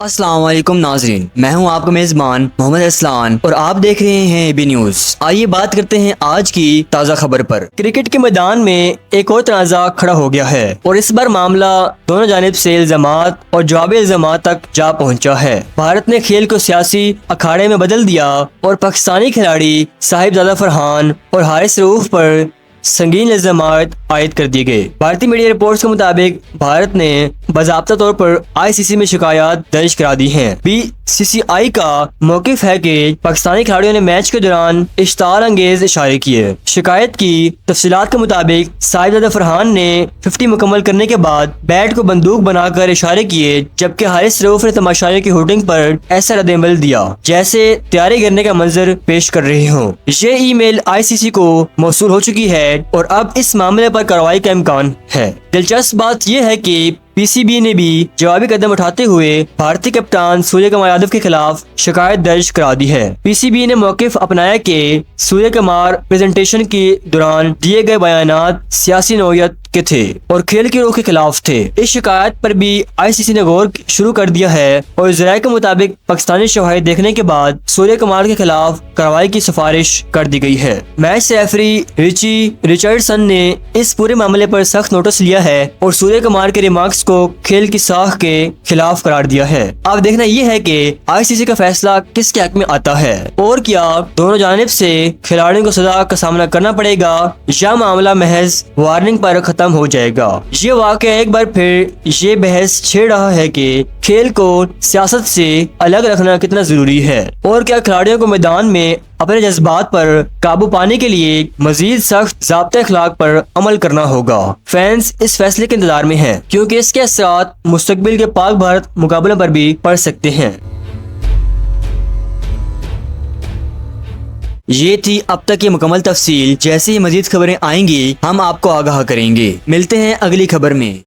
अस्सलाम वालेकुम नाजरीन, मैं हूं आपका मेज़बान मोहम्मद असलान और आप देख रहे हैं एबी न्यूज़। आइए बात करते हैं आज की ताज़ा खबर पर। क्रिकेट के मैदान में एक और तनाज़ा खड़ा हो गया है और इस बार मामला दोनों जानिब से इल्जामात और जवाब इल्जामात तक जा पहुंचा है। भारत ने खेल को सियासी अखाड़े में बदल दिया और पाकिस्तानी खिलाड़ी साहिबजादा फरहान और हारिस रऊफ पर संगीन इल्जामात आयद कर दिए गए। भारतीय मीडिया रिपोर्ट्स के मुताबिक भारत ने बाज़ाब्ता तौर पर आईसीसी में शिकायत दर्ज करा दी है। बीसीसीआई का मौकिफ है कि पाकिस्तानी खिलाड़ियों ने मैच के दौरान इश्ताल अंगेज इशारे किए। शिकायत की तफसीलात के मुताबिक साहिबजादा फरहान ने 50 मुकम्मल करने के बाद बैट को बंदूक बनाकर इशारे किए, जबकि हारिस रऊफ ने तमाशाइयों की होर्डिंग पर ऐसा रद्द-ए-अमल दिया जैसे तैयारी करने का मंजर पेश कर रहे हों। ये ईमेल आईसीसी को मौसूल हो चुकी है और अब इस मामले पर कार्रवाई का इम्कान है। दिलचस्प बात यह है कि पीसीबी ने भी जवाबी कदम उठाते हुए भारतीय कप्तान सूर्य कुमार यादव के खिलाफ शिकायत दर्ज करा दी है। पीसीबी ने मौकिफ अपनाया कि सूर्य कुमार प्रेजेंटेशन के दौरान दिए गए बयानात सियासी नौयत के थे और खेल की रूह के खिलाफ थे। इस शिकायत पर भी आईसीसी ने गौर शुरू कर दिया है और ज़राए के मुताबिक पाकिस्तानी शवाहिद देखने के बाद सूर्य कुमार के खिलाफ कार्रवाई की सिफारिश कर दी गई है। मैच रेफरी रिची रिचर्डसन ने इस पूरे मामले पर सख्त नोटिस लिया है और सूर्य कुमार के रिमार्क्स को खेल की साख के खिलाफ करार दिया है। अब देखना यह है कि आईसीसी का फैसला किसके हक में आता है और क्या दोनों जानिब से खिलाड़ियों को सजा का सामना करना पड़ेगा या मामला महज वार्निंग पर खत्म हो जाएगा। ये वाकया एक बार फिर ये बहस छेड़ रहा है कि खेल को सियासत से अलग रखना कितना जरूरी है और क्या खिलाड़ियों को मैदान में अपने जज्बात पर काबू पाने के लिए मजीद सख्त ज़ाब्ते अखलाक पर अमल करना होगा। फैंस इस फैसले के इंतजार में हैं क्योंकि इसके असरात मुस्तकबिल के पाक भारत मुकाबले पर भी पड़ सकते हैं। ये थी अब तक की मुकम्मल तफसील। जैसे ही मजीद खबरें आएंगी हम आपको आगाह करेंगे। मिलते हैं अगली खबर में।